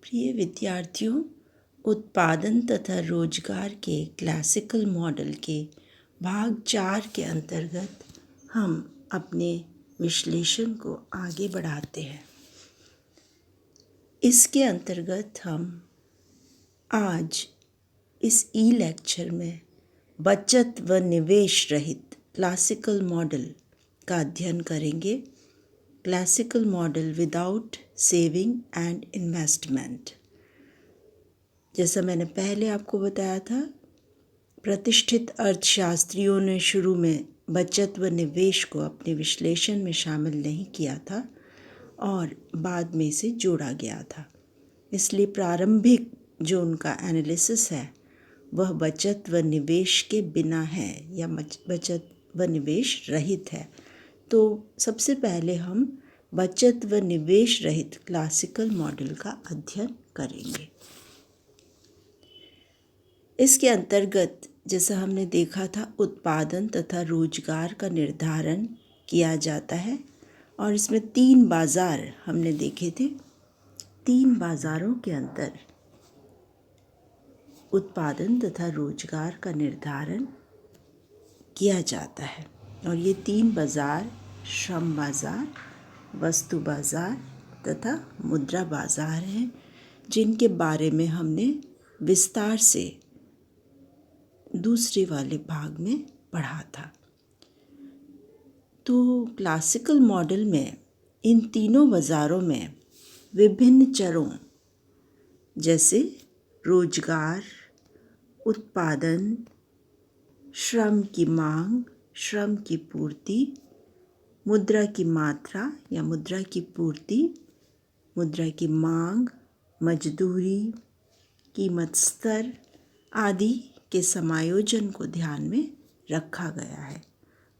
प्रिय विद्यार्थियों, उत्पादन तथा रोजगार के क्लासिकल मॉडल के भाग 4 के अंतर्गत हम अपने विश्लेषण को आगे बढ़ाते हैं। इसके अंतर्गत हम आज इस ई लेक्चर में बचत व निवेश रहित क्लासिकल मॉडल का अध्ययन करेंगे। Classical model without saving and investment. जैसा मैंने पहले आपको बताया था, प्रतिष्ठित अर्थशास्त्रियों ने शुरू में बचत व निवेश को अपने विश्लेषण में शामिल नहीं किया था और बाद में इसे जोड़ा गया था। इसलिए प्रारंभिक जो उनका एनालिसिस है वह बचत व निवेश के बिना है या बचत व निवेश रहित है। तो सबसे पहले हम बचत व निवेश रहित क्लासिकल मॉडल का अध्ययन करेंगे। इसके अंतर्गत जैसा हमने देखा था, उत्पादन तथा रोजगार का निर्धारण किया जाता है और इसमें 3 बाजार हमने देखे थे। 3 बाजारों के अंदर उत्पादन तथा रोजगार का निर्धारण किया जाता है और ये 3 बाजार श्रम बाजार, वस्तु बाजार तथा मुद्रा बाजार हैं, जिनके बारे में हमने विस्तार से दूसरे वाले भाग में पढ़ा था। तो क्लासिकल मॉडल में इन तीनों बाजारों में विभिन्न चरों जैसे रोजगार, उत्पादन, श्रम की मांग, श्रम की पूर्ति, मुद्रा की मात्रा या मुद्रा की पूर्ति, मुद्रा की मांग, मजदूरी, कीमत स्तर आदि के समायोजन को ध्यान में रखा गया है।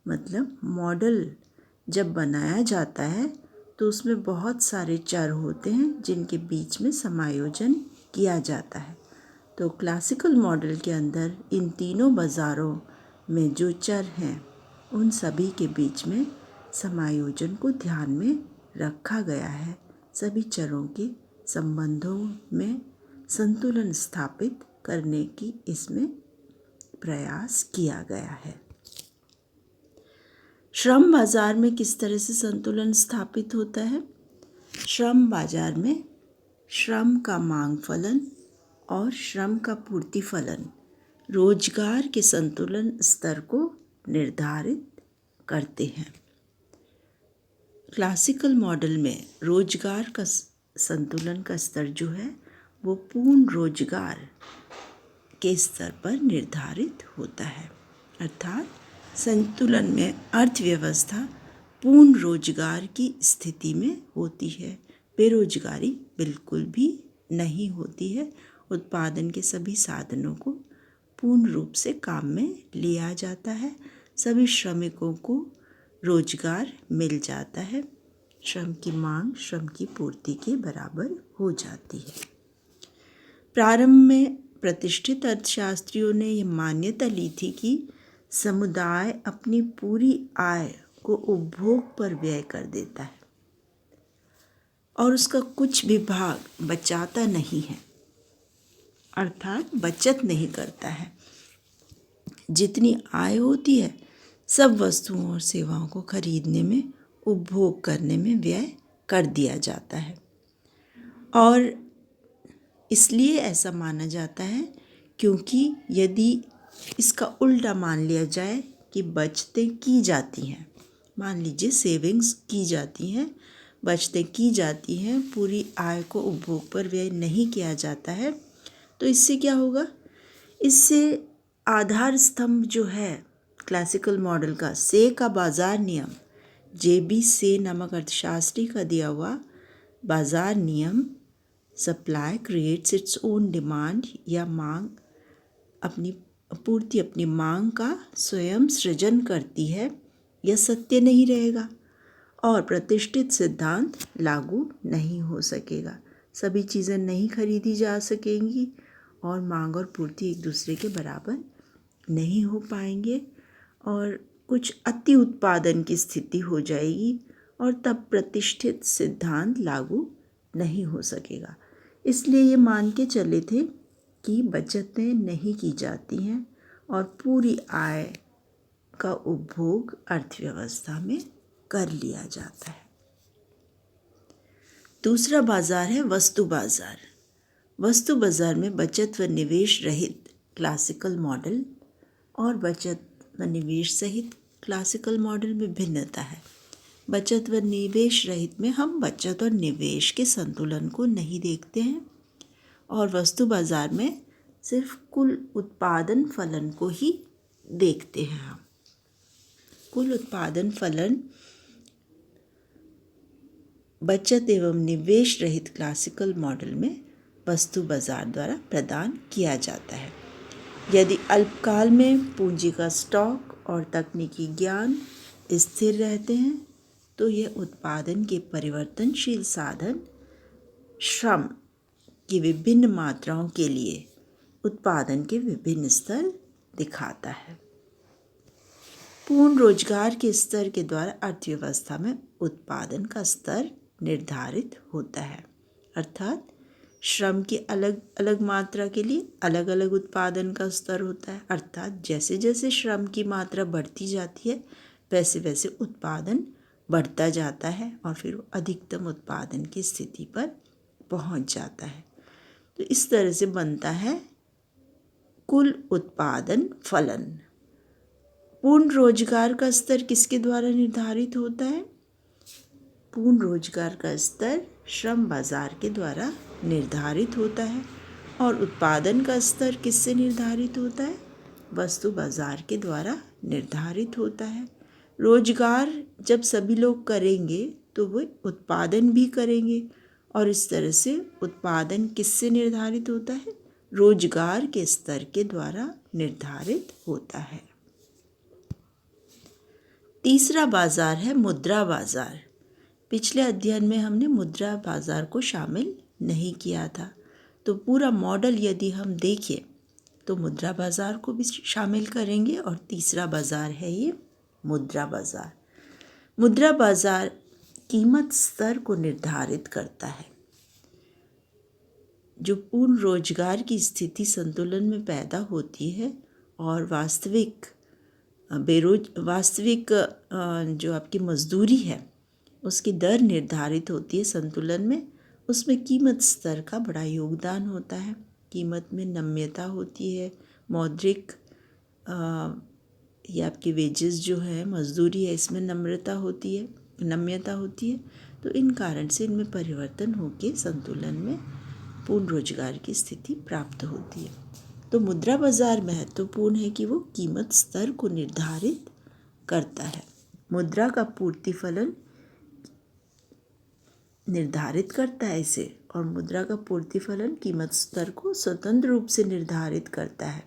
मतलब मॉडल जब बनाया जाता है तो उसमें बहुत सारे चर होते हैं जिनके बीच में समायोजन किया जाता है। तो क्लासिकल मॉडल के अंदर इन तीनों बाजारों में जो चर हैं उन सभी के बीच में समायोजन को ध्यान में रखा गया है। सभी चरों के संबंधों में संतुलन स्थापित करने की इसमें प्रयास किया गया है। श्रम बाजार में किस तरह से संतुलन स्थापित होता है? श्रम बाजार में श्रम का मांग फलन और श्रम का पूर्ति फलन रोजगार के संतुलन स्तर को निर्धारित करते हैं। क्लासिकल मॉडल में रोजगार का संतुलन का स्तर जो है वो पूर्ण रोजगार के स्तर पर निर्धारित होता है। अर्थात संतुलन में अर्थव्यवस्था पूर्ण रोजगार की स्थिति में होती है, बेरोजगारी बिल्कुल भी नहीं होती है। उत्पादन के सभी साधनों को पूर्ण रूप से काम में लिया जाता है, सभी श्रमिकों को रोजगार मिल जाता है, श्रम की मांग श्रम की पूर्ति के बराबर हो जाती है। प्रारंभ में प्रतिष्ठित अर्थशास्त्रियों ने यह मान्यता ली थी कि समुदाय अपनी पूरी आय को उपभोग पर व्यय कर देता है और उसका कुछ भी भाग बचाता नहीं है, अर्थात बचत नहीं करता है। जितनी आय होती है सब वस्तुओं और सेवाओं को खरीदने में, उपभोग करने में व्यय कर दिया जाता है और इसलिए ऐसा माना जाता है क्योंकि यदि इसका उल्टा मान लिया जाए कि बचतें की जाती हैं, मान लीजिए सेविंग्स की जाती हैं, बचतें की जाती हैं, पूरी आय को उपभोग पर व्यय नहीं किया जाता है, तो इससे क्या होगा? इससे आधार स्तंभ जो है क्लासिकल मॉडल का, से का बाजार नियम, जेबी से नामक अर्थशास्त्री का दिया हुआ बाजार नियम, supply creates its own demand या मांग अपनी पूर्ति अपनी मांग का स्वयं सृजन करती है, यह सत्य नहीं रहेगा और प्रतिष्ठित सिद्धांत लागू नहीं हो सकेगा। सभी चीज़ें नहीं खरीदी जा सकेंगी और मांग और पूर्ति एक दूसरे के बराबर नहीं हो पाएंगे और कुछ अति उत्पादन की स्थिति हो जाएगी और तब प्रतिष्ठित सिद्धांत लागू नहीं हो सकेगा। इसलिए ये मान के चले थे कि बचतें नहीं की जाती हैं और पूरी आय का उपभोग अर्थव्यवस्था में कर लिया जाता है। दूसरा बाजार है वस्तु बाजार। वस्तु बाजार में बचत व निवेश रहित क्लासिकल मॉडल और बचत व निवेश सहित क्लासिकल मॉडल में भिन्नता है। बचत व निवेश रहित में हम बचत और निवेश के संतुलन को नहीं देखते हैं और वस्तु बाजार में सिर्फ कुल उत्पादन फलन को ही देखते हैं। हम कुल उत्पादन फलन बचत एवं निवेश रहित क्लासिकल मॉडल में वस्तु बाजार द्वारा प्रदान किया जाता है। यदि अल्पकाल में पूंजी का स्टॉक और तकनीकी ज्ञान स्थिर रहते हैं तो यह उत्पादन के परिवर्तनशील साधन श्रम की विभिन्न मात्राओं के लिए उत्पादन के विभिन्न स्तर दिखाता है। पूर्ण रोजगार के स्तर के द्वारा अर्थव्यवस्था में उत्पादन का स्तर निर्धारित होता है, अर्थात श्रम की अलग अलग मात्रा के लिए अलग अलग उत्पादन का स्तर होता है। अर्थात जैसे जैसे श्रम की मात्रा बढ़ती जाती है वैसे वैसे उत्पादन बढ़ता जाता है और फिर वो अधिकतम उत्पादन की स्थिति पर पहुंच जाता है। तो इस तरह से बनता है कुल उत्पादन फलन। पूर्ण रोजगार का स्तर किसके द्वारा निर्धारित होता है? पूर्ण रोजगार का स्तर श्रम बाजार के द्वारा निर्धारित होता है और उत्पादन का स्तर किससे निर्धारित होता है? वस्तु बाजार के द्वारा निर्धारित होता है। रोजगार जब सभी लोग करेंगे तो वे उत्पादन भी करेंगे और इस तरह से उत्पादन किससे निर्धारित होता है? रोजगार के स्तर के द्वारा निर्धारित होता है। तीसरा बाजार है मुद्रा बाजार। पिछले अध्ययन में हमने मुद्रा बाजार को शामिल नहीं किया था, तो पूरा मॉडल यदि हम देखें तो मुद्रा बाजार को भी शामिल करेंगे और तीसरा बाजार है ये मुद्रा बाजार। मुद्रा बाजार कीमत स्तर को निर्धारित करता है। जो पूर्ण रोजगार की स्थिति संतुलन में पैदा होती है और वास्तविक जो आपकी मजदूरी है उसकी दर निर्धारित होती है संतुलन में, उसमें कीमत स्तर का बड़ा योगदान होता है। कीमत में नम्यता होती है, मौद्रिक ये आपकी वेजेस जो है, मजदूरी है, इसमें नम्यता होती है। तो इन कारण से इनमें परिवर्तन होकर संतुलन में पूर्ण रोजगार की स्थिति प्राप्त होती है। तो मुद्रा बाजार महत्वपूर्ण है कि वो कीमत स्तर को निर्धारित करता है। मुद्रा का पूर्ति फलन निर्धारित करता है इसे, और मुद्रा का पूर्ति फलन कीमत स्तर को स्वतंत्र रूप से निर्धारित करता है।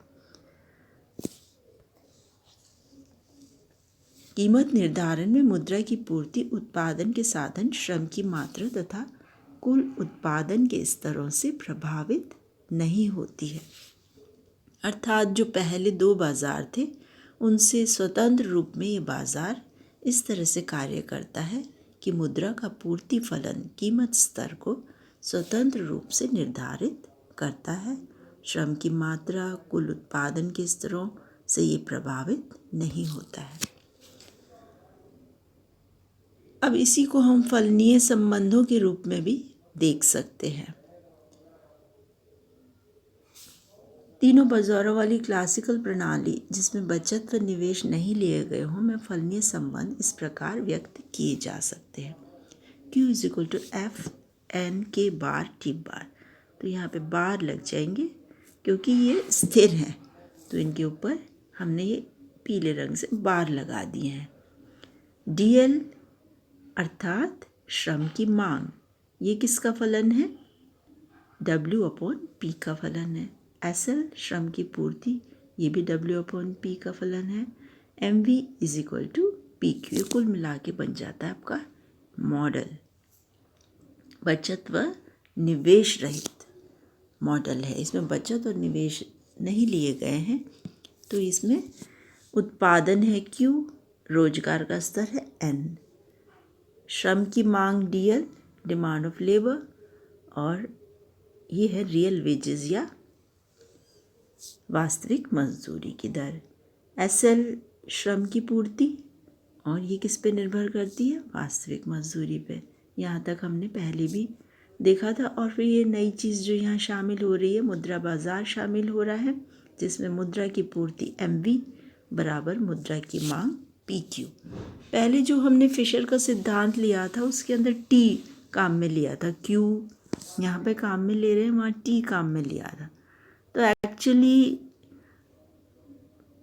कीमत निर्धारण में मुद्रा की पूर्ति उत्पादन के साधन, श्रम की मात्रा तथा कुल उत्पादन के स्तरों से प्रभावित नहीं होती है। अर्थात जो पहले दो बाजार थे उनसे स्वतंत्र रूप में ये बाजार इस तरह से कार्य करता है कि मुद्रा का पूर्ति फलन कीमत स्तर को स्वतंत्र रूप से निर्धारित करता है। श्रम की मात्रा, कुल उत्पादन के स्तरों से ये प्रभावित नहीं होता है। अब इसी को हम फलनीय संबंधों के रूप में भी देख सकते हैं। तीनों बाजारों वाली क्लासिकल प्रणाली जिसमें बचत व निवेश नहीं लिए गए हों में फलनीय संबंध इस प्रकार व्यक्त किए जा सकते हैं। Q = F(n)K बार T बार। तो यहाँ पे बार लग जाएंगे क्योंकि ये स्थिर हैं, तो इनके ऊपर हमने ये पीले रंग से बार लगा दिए हैं। DL अर्थात श्रम की मांग, ये किसका फलन है? W/P का फलन है। SL श्रम की पूर्ति, ये भी W/P का फलन है। MV = PQ, ये कुल मिला के बन जाता है आपका मॉडल। बचत व निवेश रहित मॉडल है, इसमें बचत और निवेश नहीं लिए गए हैं, तो इसमें उत्पादन है Q, रोजगार का स्तर है N, श्रम की मांग DL, डिमांड ऑफ लेबर, और ये है रियल वेजेस या वास्तविक मजदूरी की दर। SL श्रम की पूर्ति, और ये किस पे निर्भर करती है? वास्तविक मजदूरी पे। यहाँ तक हमने पहले भी देखा था। और फिर ये नई चीज़ जो यहाँ शामिल हो रही है, मुद्रा बाजार शामिल हो रहा है, जिसमें मुद्रा की पूर्ति MV बराबर मुद्रा की मांग PQ। पहले जो हमने फिशर का सिद्धांत लिया था उसके अंदर T काम में लिया था, Q यहाँ पे काम में ले रहे हैं, वहाँ T काम में लिया था। तो एक्चुअली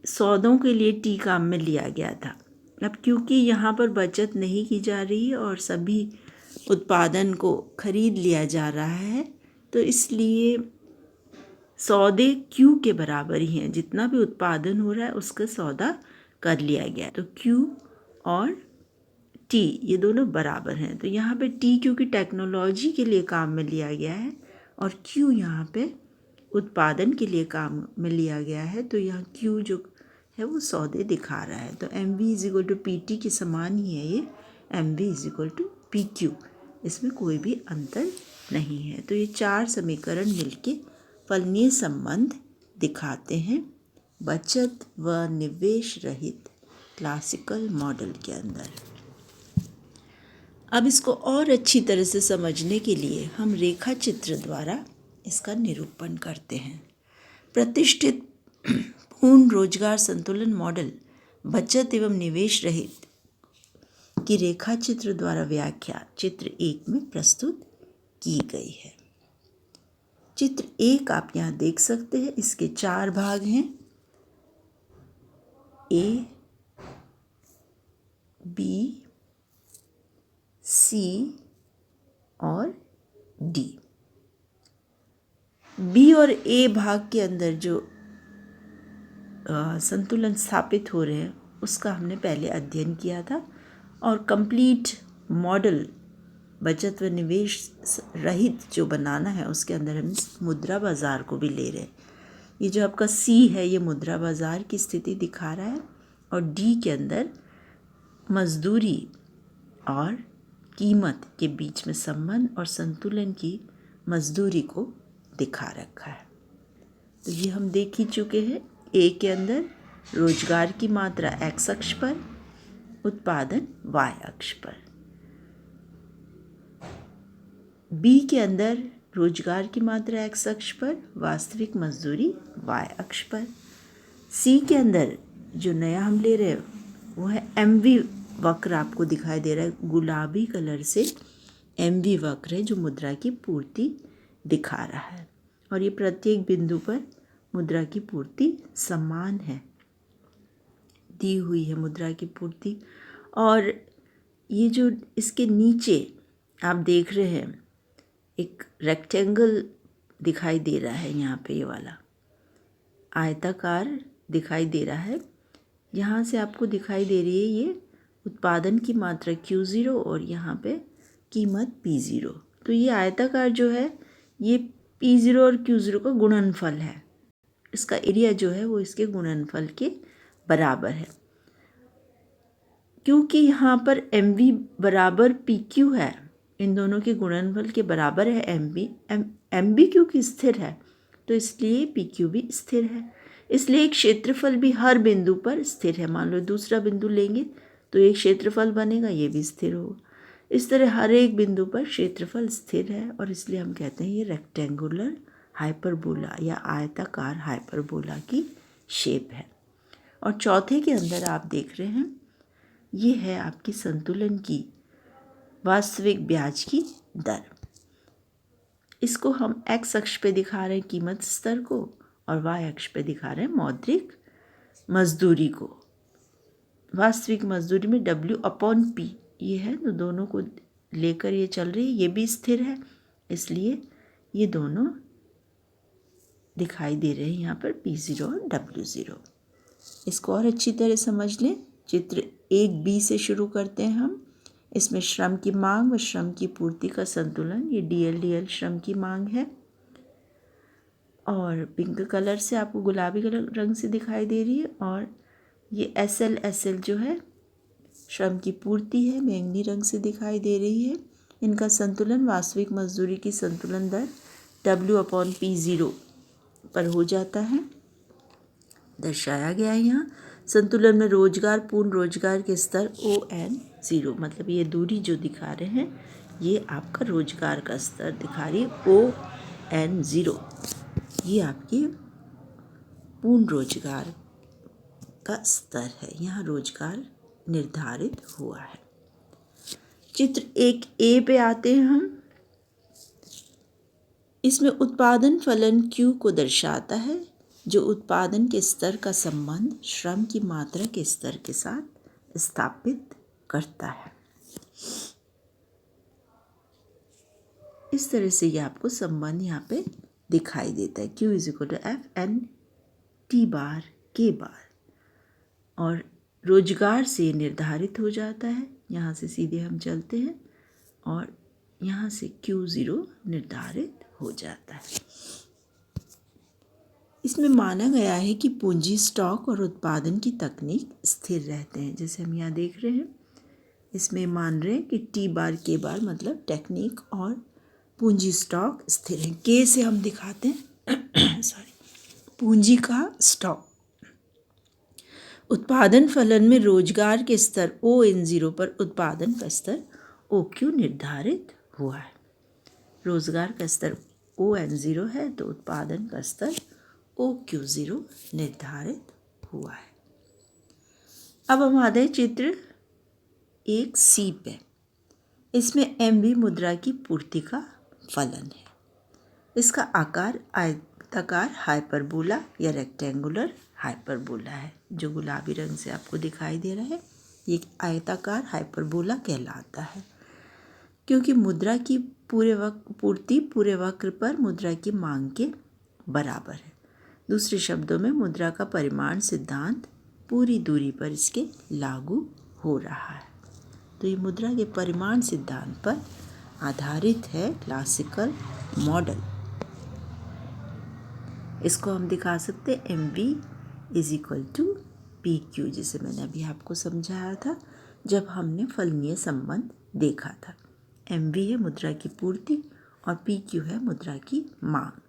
सौदों के लिए T काम में लिया गया था। अब क्योंकि यहाँ पर बचत नहीं की जा रही है और सभी उत्पादन को खरीद लिया जा रहा है, तो इसलिए सौदे Q के बराबर ही हैं। जितना भी उत्पादन हो रहा है उसका सौदा कर लिया गया। तो Q और T ये दोनों बराबर हैं। तो यहाँ पे T क्योंकि टेक्नोलॉजी के लिए काम में लिया गया है और Q यहाँ पे उत्पादन के लिए काम में लिया गया है, तो यहाँ Q जो है वो सौदे दिखा रहा है। तो MV = PT के समान ही है ये, MV = PQ, इसमें कोई भी अंतर नहीं है। तो ये 4 समीकरण मिलके फलनीय संबंध दिखाते हैं बचत व निवेश रहित क्लासिकल मॉडल के अंदर। अब इसको और अच्छी तरह से समझने के लिए हम रेखा चित्र द्वारा इसका निरूपण करते हैं। प्रतिष्ठित पूर्ण रोजगार संतुलन मॉडल बचत एवं निवेश रहित की रेखा चित्र द्वारा व्याख्या चित्र 1 में प्रस्तुत की गई है। चित्र 1 आप यहाँ देख सकते हैं, इसके 4 भाग हैं, A, B, C और D। B और A भाग के अंदर जो संतुलन स्थापित हो रहे हैं उसका हमने पहले अध्ययन किया था, और कंप्लीट मॉडल बचत व निवेश रहित जो बनाना है उसके अंदर हम मुद्रा बाजार को भी ले रहे हैं। ये जो आपका C है ये मुद्रा बाजार की स्थिति दिखा रहा है, और D के अंदर मजदूरी और कीमत के बीच में संबंध और संतुलन की मजदूरी को दिखा रखा है। तो ये हम देख ही चुके हैं। A के अंदर रोजगार की मात्रा X अक्ष पर, उत्पादन Y अक्ष पर। B के अंदर रोजगार की मात्रा X अक्ष पर, वास्तविक मजदूरी Y अक्ष पर। C के अंदर जो नया हम ले रहे हैं वो है MV वक्र, आपको दिखाई दे रहा है गुलाबी कलर से MV वक्र है जो मुद्रा की पूर्ति दिखा रहा है, और ये प्रत्येक बिंदु पर मुद्रा की पूर्ति समान है, दी हुई है मुद्रा की पूर्ति। और ये जो इसके नीचे आप देख रहे हैं एक रेक्टेंगल दिखाई दे रहा है, यहाँ पे ये वाला आयताकार दिखाई दे रहा है। यहाँ से आपको दिखाई दे रही है ये उत्पादन की मात्रा Q0 और यहाँ पे कीमत P0। तो ये आयताकार जो है ये P0 और Q0 का गुणनफल है, इसका एरिया जो है वो इसके गुणनफल के बराबर है। क्योंकि यहाँ पर MV बराबर PQ है, इन दोनों के गुणनफल के बराबर है MB क्योंकि स्थिर है, तो इसलिए PQ भी स्थिर है। इसलिए एक क्षेत्रफल भी हर बिंदु पर स्थिर है। मान लो दूसरा बिंदु लेंगे तो एक क्षेत्रफल बनेगा, ये भी स्थिर होगा। इस तरह हर एक बिंदु पर क्षेत्रफल स्थिर है, और इसलिए हम कहते हैं ये रेक्टेंगुलर हाइपरबोला या आयताकार हाइपरबोला की शेप है। और चौथे के अंदर आप देख रहे हैं ये है आपकी संतुलन की वास्तविक ब्याज की दर। इसको हम X अक्ष पे दिखा रहे हैं कीमत स्तर को, और Y अक्ष पे दिखा रहे हैं मौद्रिक मजदूरी को। वास्तविक मजदूरी में W/P ये है, तो दोनों को लेकर ये चल रही है, ये भी स्थिर है, इसलिए ये दोनों दिखाई दे रहे हैं यहाँ पर P0 और W0। इसको और अच्छी तरह समझ लें। चित्र 1B से शुरू करते हैं हम। इसमें श्रम की मांग व श्रम की पूर्ति का संतुलन, ये DL श्रम की मांग है, और पिंक कलर से आपको गुलाबी कलर रंग से दिखाई दे रही है, और ये SL जो है श्रम की पूर्ति है, बैंगनी रंग से दिखाई दे रही है। इनका संतुलन वास्तविक मजदूरी की संतुलन दर W/P0 पर हो जाता है, दर्शाया गया है यहाँ। संतुलन में रोजगार, पूर्ण रोजगार के स्तर ON0, मतलब ये दूरी जो दिखा रहे हैं ये आपका रोजगार का स्तर दिखा रही है ON0, ये आपकी पूर्ण रोजगार का स्तर है, यहाँ रोजगार निर्धारित हुआ है। चित्र 1A पे आते हैं हम। इसमें उत्पादन फलन Q को दर्शाता है, जो उत्पादन के स्तर का संबंध श्रम की मात्रा के स्तर के साथ स्थापित करता है। इस तरह से ये आपको संबंध यहाँ पे दिखाई देता है, Q = F/N/T/K, और रोजगार से निर्धारित हो जाता है। यहाँ से सीधे हम चलते हैं और यहाँ से Q0 निर्धारित हो जाता है। इसमें माना गया है कि पूंजी, स्टॉक और उत्पादन की तकनीक स्थिर रहते हैं। जैसे हम यहाँ देख रहे हैं, इसमें मान रहे हैं कि T/K मतलब टेक्निक और पूंजी, स्टॉक स्थिर है। K से हम दिखाते हैं पूंजी का स्टॉक। उत्पादन फलन में रोजगार के स्तर ON0 पर उत्पादन का स्तर OQ निर्धारित हुआ है। रोजगार का स्तर ON0 है तो उत्पादन का स्तर OQ0 निर्धारित हुआ है। अब हम आते हैं चित्र 1C पे। इसमें MV मुद्रा की पूर्ति का फलन है। इसका आकार आयताकार हाइपरबोला या रेक्टेंगुलर हाइपरबोला है, जो गुलाबी रंग से आपको दिखाई दे रहा है। ये आयताकार हाइपरबोला कहलाता है क्योंकि मुद्रा की पूर्ति पूरे वक्र पर मुद्रा की मांग के बराबर है। दूसरे शब्दों में मुद्रा का परिमाण सिद्धांत पूरी दूरी पर इसके लागू हो रहा है। तो ये मुद्रा के परिमाण सिद्धांत पर आधारित है क्लासिकल मॉडल। इसको हम दिखा सकते हैं MV = PQ, जिसे मैंने अभी आपको समझाया था जब हमने फलनीय संबंध देखा था। MV है मुद्रा की पूर्ति और PQ है मुद्रा की मांग।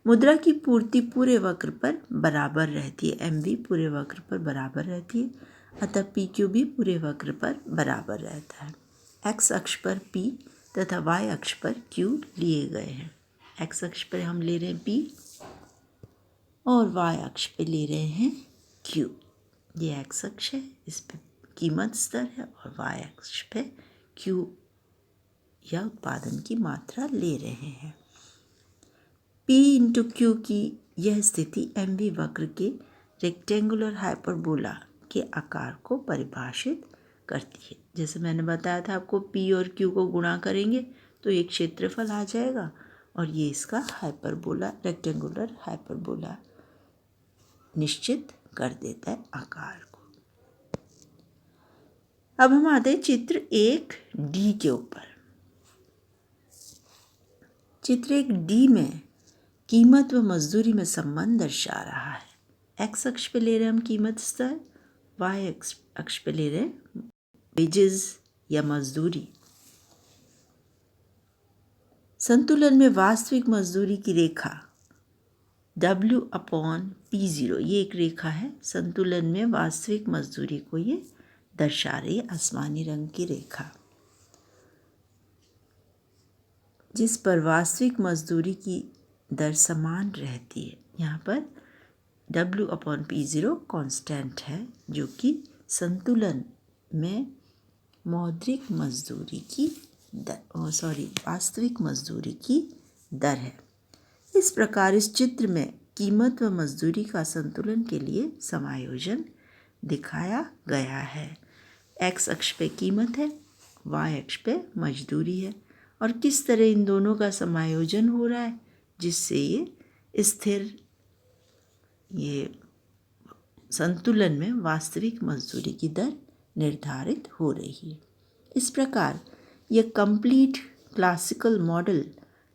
मुद्रा की पूर्ति पूरे वक्र पर बराबर रहती है, MV पूरे वक्र पर बराबर रहती है, अतः PQ भी पूरे वक्र पर बराबर रहता है। X अक्ष पर P तथा Y अक्ष पर Q लिए गए हैं। X अक्ष पर हम ले रहे हैं P और Y अक्ष पे ले रहे हैं Q। ये X अक्ष है, इस पे कीमत स्तर है, और Y अक्ष पे Q या उत्पादन की मात्रा ले रहे हैं। P/Q की यह स्थिति MV वक्र के रेक्टेंगुलर हाइपरबोला के आकार को परिभाषित करती है। जैसे मैंने बताया था आपको, P और Q को गुणा करेंगे तो एक क्षेत्रफल आ जाएगा, और ये इसका हाइपरबोला, रेक्टेंगुलर हाइपरबोला निश्चित कर देता है आकार को। अब हम आते हैं चित्र 1D के ऊपर। चित्र 1D में कीमत व मजदूरी में संबंध दर्शा रहा है। X अक्ष पे ले रहे हैं हम कीमत स्तर, Y अक्ष पे ले रहे हैं वेजेस या मजदूरी। संतुलन में वास्तविक मजदूरी की रेखा W/P0, ये एक रेखा है। संतुलन में वास्तविक मजदूरी को ये दर्शा रही है, आसमानी रंग की रेखा, जिस पर वास्तविक मजदूरी की दर समान रहती है। यहाँ पर W/P0 कांस्टेंट है, जो कि संतुलन में मौद्रिक मजदूरी की वास्तविक मजदूरी की दर है। इस प्रकार इस चित्र में कीमत व मजदूरी का संतुलन के लिए समायोजन दिखाया गया है। X अक्ष पे कीमत है, Y अक्ष पे मजदूरी है, और किस तरह इन दोनों का समायोजन हो रहा है जिससे ये स्थिर, ये संतुलन में वास्तविक मजदूरी की दर निर्धारित हो रही है। इस प्रकार यह कंप्लीट क्लासिकल मॉडल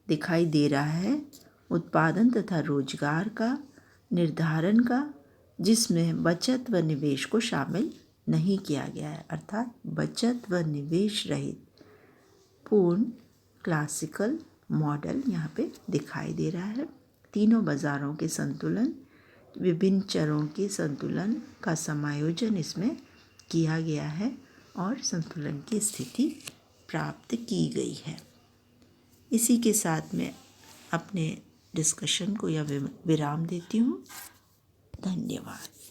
दिखाई दे रहा है उत्पादन तथा रोजगार का निर्धारण का, जिसमें बचत व निवेश को शामिल नहीं किया गया है, अर्थात बचत व निवेश रहित पूर्ण क्लासिकल मॉडल यहाँ पे दिखाई दे रहा है। तीनों बाज़ारों के संतुलन, विभिन्न चरों के संतुलन का समायोजन इसमें किया गया है और संतुलन की स्थिति प्राप्त की गई है। इसी के साथ मैं अपने डिस्कशन को या विराम देती हूँ। धन्यवाद।